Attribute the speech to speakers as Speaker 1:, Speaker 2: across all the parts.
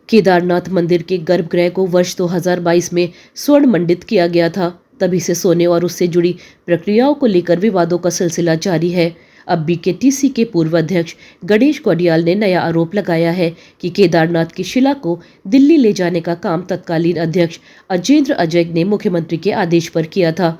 Speaker 1: केदारनाथ मंदिर के गर्भगृह को वर्ष 2022 में स्वर्ण मंडित किया गया था। तभी से सोने और उससे जुड़ी प्रक्रियाओं को लेकर विवादों का सिलसिला जारी है। अब बीकेटीसी के पूर्व अध्यक्ष गणेश कौडियाल ने नया आरोप लगाया है कि केदारनाथ की शिला को दिल्ली ले जाने का काम तत्कालीन अध्यक्ष अजेंद्र अजय ने मुख्यमंत्री के आदेश पर किया था।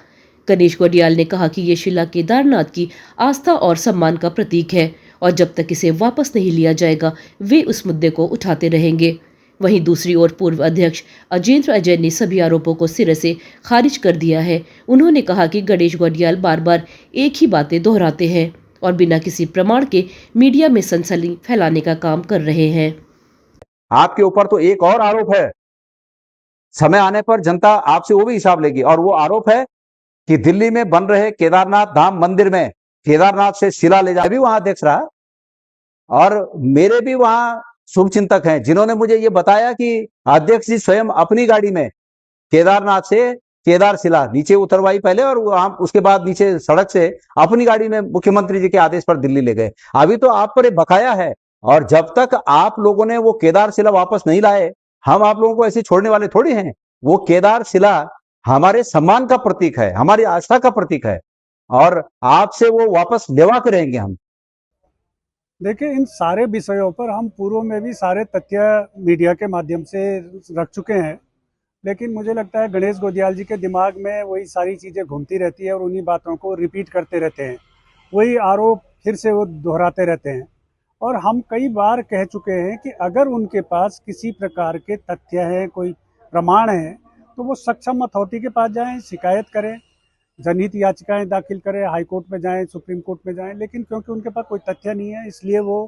Speaker 1: गणेश कौडियाल ने कहा कि ये शिला केदारनाथ की आस्था और सम्मान का प्रतीक है और जब तक इसे वापस नहीं लिया जाएगा वे उस मुद्दे को उठाते रहेंगे। वहीं दूसरी ओर पूर्व अध्यक्ष अजेंद्र अजय ने सभी आरोपों को सिरे से खारिज कर दिया है। उन्होंने कहा कि गणेश कौडियाल बार बार एक ही बातें दोहराते हैं और बिना किसी प्रमाण के मीडिया में सनसनी फैलाने का काम कर रहे हैं।
Speaker 2: आपके ऊपर तो एक और आरोप है, समय आने पर जनता आपसे वो भी हिसाब लेगी, और वो आरोप है कि दिल्ली में बन रहे केदारनाथ धाम मंदिर में केदारनाथ से शिला ले जाए भी वहां अध्यक्ष रहा। और मेरे भी वहां शुभचिंतक हैं जिन्होंने मुझे ये बताया कि अध्यक्ष जी स्वयं अपनी गाड़ी में केदारनाथ से केदार शिला नीचे उतरवाई पहले, और वहां उसके बाद नीचे सड़क से अपनी गाड़ी में मुख्यमंत्री जी के आदेश पर दिल्ली ले गए। अभी तो आप पर बकाया है, और जब तक आप लोगों ने वो केदार शिला वापस नहीं लाए, हम आप लोगों को ऐसे छोड़ने वाले थोड़ी हैं। वो केदार शिला हमारे सम्मान का प्रतीक है, हमारी आस्था का प्रतीक है, और आपसे वो वापस लेवा के रहेंगे हम।
Speaker 3: देखिए, इन सारे विषयों पर हम पूर्व में भी सारे तथ्य मीडिया के माध्यम से रख चुके हैं, लेकिन मुझे लगता है गणेश कौडियाल जी के दिमाग में वही सारी चीज़ें घूमती रहती है और उन्हीं बातों को रिपीट करते रहते हैं, वही आरोप फिर से वो दोहराते रहते हैं। और हम कई बार कह चुके हैं कि अगर उनके पास किसी प्रकार के तथ्य हैं, कोई प्रमाण है, तो वो सक्षम अथॉरिटी के पास जाएं, शिकायत करें, जनहित याचिकाएं दाखिल करें, हाई कोर्ट में जाएं, सुप्रीम कोर्ट में जाएं। लेकिन क्योंकि उनके पास कोई तथ्य नहीं है, इसलिए वो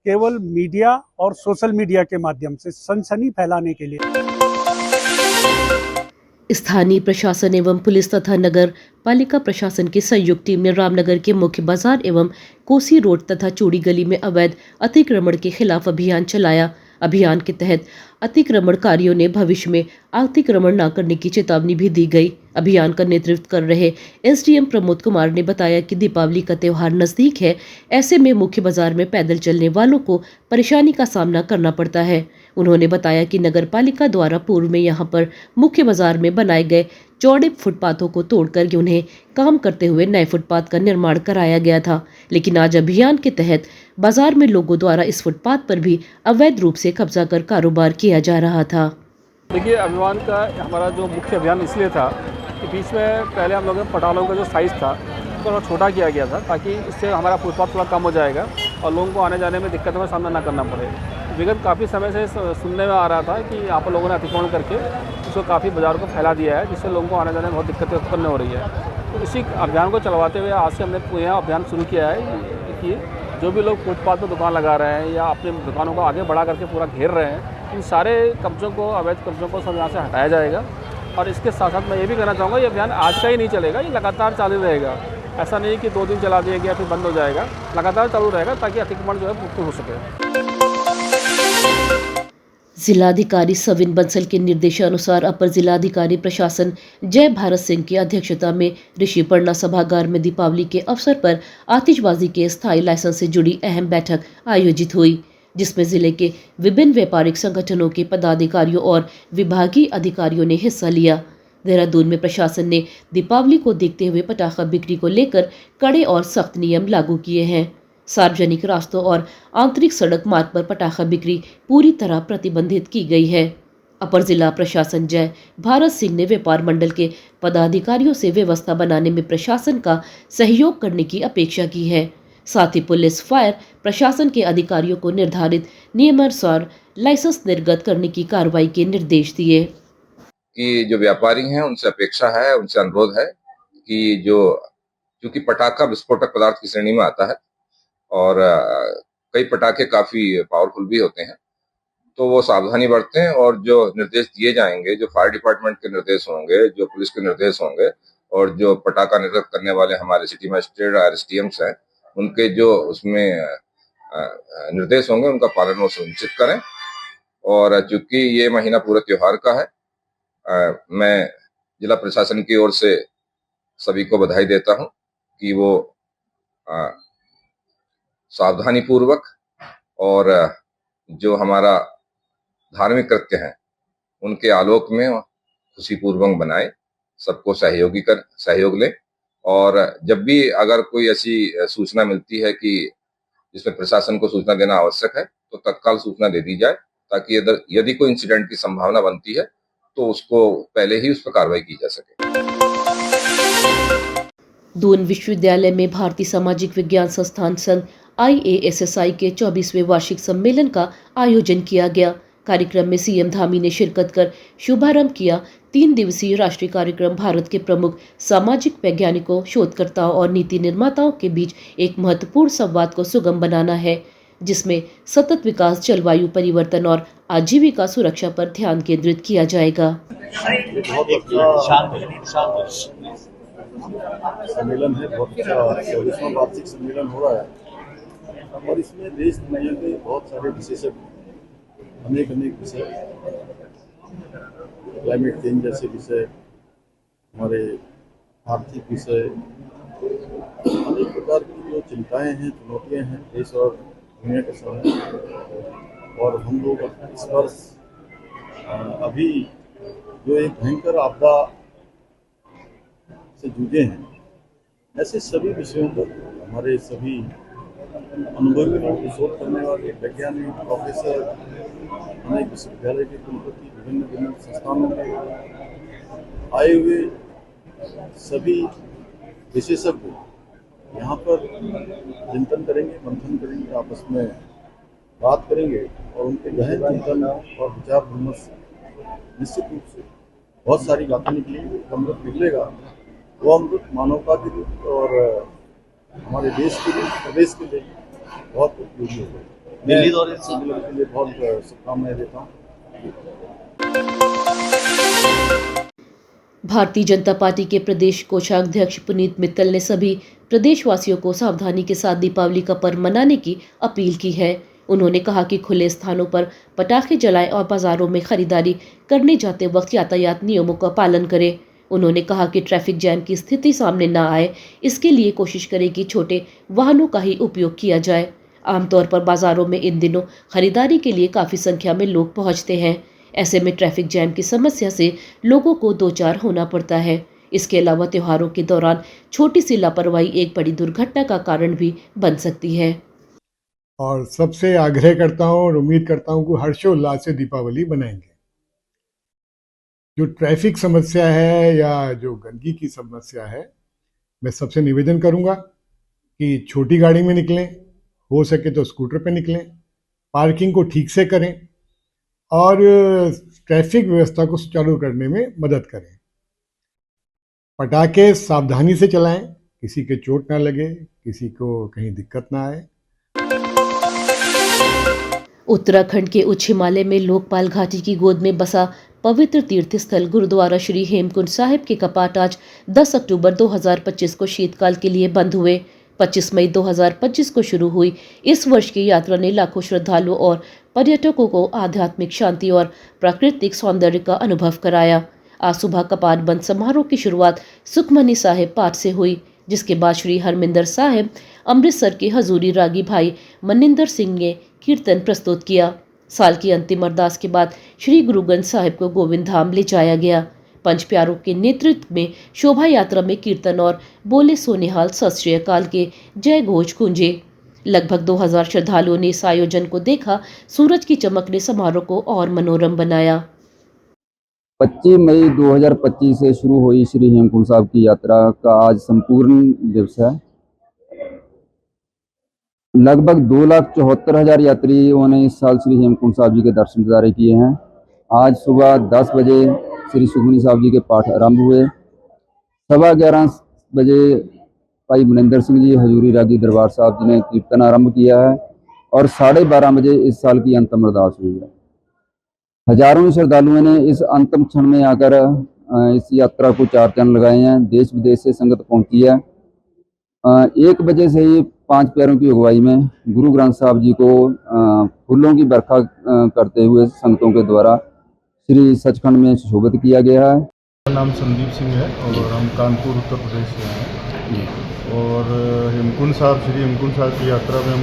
Speaker 3: केवल मीडिया और सोशल मीडिया के माध्यम से सनसनी फैलाने के लिए।
Speaker 1: स्थानीय प्रशासन एवं पुलिस तथा नगर पालिका प्रशासन की संयुक्त टीम ने रामनगर के मुख्य बाजार एवं कोसी रोड तथा चूड़ी गली में अवैध अतिक्रमण के खिलाफ अभियान चलाया। अभियान के तहत अतिक्रमणकारियों ने भविष्य में अतिक्रमण न करने की चेतावनी भी दी गई। अभियान का नेतृत्व कर रहे एसडीएम प्रमोद कुमार ने बताया कि दीपावली का त्योहार नजदीक है, ऐसे में मुख्य बाजार में पैदल चलने वालों को परेशानी का सामना करना पड़ता है। उन्होंने बताया कि नगर पालिका द्वारा पूर्व में यहां पर मुख्य बाजार में बनाए गए चौड़े फुटपाथों को तोड़कर उन्हें काम करते हुए नए फुटपाथ का निर्माण कराया गया था, लेकिन आज अभियान के तहत बाजार में लोगों द्वारा इस फुटपाथ पर भी अवैध रूप से कब्जा कर कारोबार किया जा रहा था।
Speaker 4: देखिए, अभियान का हमारा जो मुख्य अभियान इसलिए था कि बीच में पहले हम लोगों ने पटालों का जो साइज़ था उसको थोड़ा छोटा किया गया था, ताकि इससे हमारा फुटपाथ थोड़ा कम हो जाएगा और लोगों को आने जाने में दिक्कतों का सामना ना करना पड़े। विगत काफ़ी समय से सुनने में आ रहा था कि यहाँ पर लोगों ने अतिक्रमण करके उसको काफ़ी बाज़ार को फैला दिया है, जिससे लोगों को आने जाने में बहुत दिक्कतें उत्पन्न हो रही है। तो इसी अभियान को चलवाते हुए आज से हमने यह अभियान शुरू किया है कि जो भी लोग फुटपाथ पर दुकान लगा रहे हैं या अपनी दुकानों को आगे बढ़ा करके पूरा घेर रहे हैं, इन सारे कब्जों को, अवैध कब्जों को सब यहाँ से हटाया जाएगा। और इसके साथ साथ मैं ये भी कहना चाहूँगा, ये अभियान आज का ही नहीं चलेगा, ये लगातार चालू रहेगा। ऐसा नहीं कि 2 दिन चला दिया गया फिर बंद हो जाएगा, लगातार चालू रहेगा ताकि अतिक्रमण जो है मुक्त हो सके।
Speaker 1: जिलाधिकारी सविन बंसल के निर्देशानुसार अपर जिलाधिकारी प्रशासन जय भारत सिंह की अध्यक्षता में ऋषिपर्णा सभागार में दीपावली के अवसर पर आतिशबाजी के स्थायी लाइसेंस से जुड़ी अहम बैठक आयोजित हुई, जिसमें जिले के विभिन्न व्यापारिक संगठनों के पदाधिकारियों और विभागीय अधिकारियों ने हिस्सा लिया। देहरादून में प्रशासन ने दीपावली को देखते हुए पटाखा बिक्री को लेकर कड़े और सख्त नियम लागू किए हैं। सार्वजनिक रास्तों और आंतरिक सड़क मार्ग पर पटाखा बिक्री पूरी तरह प्रतिबंधित की गई है। अपर जिला प्रशासन जय भारत सिंह ने व्यापार मंडल के पदाधिकारियों से व्यवस्था बनाने में प्रशासन का सहयोग करने की अपेक्षा की है। साथ ही पुलिस, फायर प्रशासन के अधिकारियों को निर्धारित नियमानुसार लाइसेंस निर्गत करने की कार्रवाई के निर्देश दिए।
Speaker 5: कि जो व्यापारी हैं उनसे अपेक्षा है, उनसे अनुरोध है कि क्योंकि पटाखा विस्फोटक पदार्थ की श्रेणी में आता है और कई पटाखे काफी पावरफुल भी होते हैं, तो वो सावधानी बरतें और जो निर्देश दिए जाएंगे, जो फायर डिपार्टमेंट के निर्देश होंगे, जो पुलिस के निर्देश होंगे और जो पटाखा निर्गत करने वाले हमारे सिटी मजिस्ट्रेट RSTMs हैं, उनके जो उसमें निर्देश होंगे उनका पालन वो सुनिश्चित करें। और चूंकि ये महीना पूरा त्योहार का है, मैं जिला प्रशासन की ओर से सभी को बधाई देता हूं कि वो सावधानी पूर्वक और जो हमारा धार्मिक कृत्य हैं उनके आलोक में खुशीपूर्वक बनाए, सबको सहयोग लें। और जब भी अगर कोई ऐसी सूचना मिलती है कि जिसमें प्रशासन को सूचना देना आवश्यक है तो तत्काल सूचना दे दी जाए, ताकि यदि कोई इंसिडेंट की संभावना बनती है तो उसको पहले ही उस पर कार्रवाई की जा सके।
Speaker 1: दून विश्वविद्यालय में भारतीय सामाजिक विज्ञान संस्थान संघ IASSI के 24वें वार्षिक सम्मेलन का आयोजन किया गया। कार्यक्रम में सीएम धामी ने शिरकत कर शुभारंभ किया। 3 दिवसीय राष्ट्रीय कार्यक्रम भारत के प्रमुख सामाजिक वैज्ञानिकों, शोधकर्ताओं और नीति निर्माताओं के बीच एक महत्वपूर्ण संवाद को सुगम बनाना है, जिसमें सतत विकास, जलवायु परिवर्तन और आजीविका सुरक्षा पर ध्यान केंद्रित किया जाएगा।
Speaker 6: सम्मेलन है, बहुत अच्छा 24वां वार्षिक सम्मेलन हो रहा है और इसमें देश दुनिया के बहुत सारे विशेषज्ञ अनेक विषय, क्लाइमेट चेंज जैसे विषय, हमारे आर्थिक विषय, अनेक प्रकार की जो चिंताएं हैं, चुनौतियां हैं देश और दुनिया के सामने, और हम लोग इस वर्ष अभी जो एक भयंकर आपदा से जूझे हैं, ऐसे सभी विषयों पर हमारे सभी अनुभवी लोग, शोध करने वाले वैज्ञानिक, प्रोफेसर, अनेक विश्वविद्यालय के कुलपति, विभिन्न संस्थानों में आए हुए सभी विशेषज्ञ यहाँ पर चिंतन करेंगे, मंथन करेंगे, आपस में बात करेंगे और उनके गहन चिंतन और विचार विमर्श निश्चित रूप से बहुत सारी बातें निकलेंगी। अमृत निकलेगा, वो अमृत मानवता के लिए और हमारे देश के लिए, प्रदेश के लिए बहुत उपयोगी होगा। दिल्ली दौरे सम्मेलन के लिए बहुत शुभकामनाएं देता हूँ।
Speaker 1: भारतीय जनता पार्टी के प्रदेश कोषाध्यक्ष पुनीत मित्तल ने सभी प्रदेशवासियों को सावधानी के साथ दीपावली का पर्व मनाने की अपील की है। उन्होंने कहा कि खुले स्थानों पर पटाखे जलाएं और बाजारों में खरीदारी करने जाते वक्त यातायात नियमों का पालन करें। उन्होंने कहा कि ट्रैफिक जैम की स्थिति सामने न आए, इसके लिए कोशिश करें कि छोटे वाहनों का ही उपयोग किया जाए। आमतौर पर बाजारों में इन दिनों खरीदारी के लिए काफ़ी संख्या में लोग पहुंचते हैं। ऐसे में ट्रैफिक जैम की समस्या से लोगों को दो चार होना पड़ता है। इसके अलावा त्योहारों के दौरान छोटी सी लापरवाही एक बड़ी दुर्घटना का कारण भी बन सकती है।
Speaker 7: और सबसे आग्रह करता हूँ और उम्मीद करता हूँ कि हर्षोल्लास से दीपावली मनाएंगे। जो ट्रैफिक समस्या है या जो गंदगी की समस्या है, मैं सबसे निवेदन करूँगा कि छोटी गाड़ी में निकलें, हो सके तो स्कूटर पे निकलें, पार्किंग को ठीक से करें और ट्रैफिक व्यवस्था को सुचारू करने में मदद करें। पटाखे सावधानी से चलाएं, किसी के चोट ना लगे, किसी को कहीं दिक्कत ना आए।
Speaker 1: उत्तराखंड के उच्च हिमालय में लोकपाल घाटी की गोद में बसा पवित्र तीर्थ स्थल गुरुद्वारा श्री हेमकुंड साहिब के कपाट आज 10 अक्टूबर 2025 को शीतकाल के लिए बंद हुए। 25 मई 2025 को शुरू हुई इस वर्ष की यात्रा ने लाखों श्रद्धालुओं और पर्यटकों को आध्यात्मिक शांति और प्राकृतिक सौंदर्य का अनुभव कराया। आज सुबह कपाट बंद समारोह की शुरुआत सुखमनी साहिब पाठ से हुई, जिसके बाद श्री हरमिंदर साहिब अमृतसर के हजूरी रागी भाई मनिंदर सिंह ने कीर्तन प्रस्तुत किया। साल की अंतिम अरदास के बाद श्री गुरु ग्रंथ साहिब को गोविंद धाम ले जाया गया। पंच प्यारों के नेतृत्व में शोभा यात्रा में कीर्तन और बोले सोनिहाल सत श्री अकाल के जय घोष गूंजे। लगभग 2000 श्रद्धालुओं ने इस आयोजन को देखा। सूरज की चमक ने समारोह को और मनोरम बनाया।
Speaker 8: 25 मई 2025 से शुरू हुई श्री हेमकुंड साहिब की यात्रा का आज संपूर्ण दिवस है। लगभग 2,74,000 यात्रियों ने इस साल श्री हेमकुंड साहिब जी के दर्शन दिदारे किए हैं। आज सुबह 10 बजे श्री सुखमनी साहिब जी के पाठ आरंभ हुए। 11:15 बजे भाई मनिंदर सिंह जी हजूरी रागी दरबार साहब जी ने कीर्तन आरंभ किया है और 12:30 बजे इस साल की अंतिम अरदास हुई है। हजारों श्रद्धालुओं ने इस अंतिम क्षण में आकर इस यात्रा को 4 चांद लगाए हैं। देश विदेश से संगत पहुंची है। 1 बजे से ही 5 प्यारों की अगुवाई में गुरु ग्रंथ साहिब जी को फूलों की बरखा करते हुए संगतों के द्वारा श्री सचखंड में सुशोभित किया गया है।
Speaker 6: मेरा नाम संदीप सिंह है और हम कानपुर उत्तर प्रदेश से हैं और हेमकुंड साहिब, श्री हेमकुंड साहिब की यात्रा में हम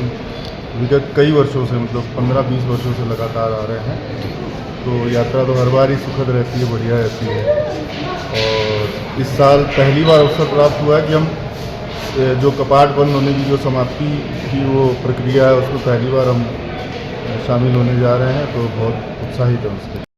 Speaker 9: विगत कई वर्षों से, मतलब 15-20 वर्षों से लगातार आ रहे हैं। तो यात्रा तो हर बार ही सुखद रहती है, बढ़िया रहती है। और इस साल पहली बार अवसर प्राप्त हुआ है कि हम जो कपाट बंद होने की जो समाप्ति की वो प्रक्रिया है, उसमें पहली बार हम शामिल होने जा रहे हैं, तो बहुत उत्साहित है उसके।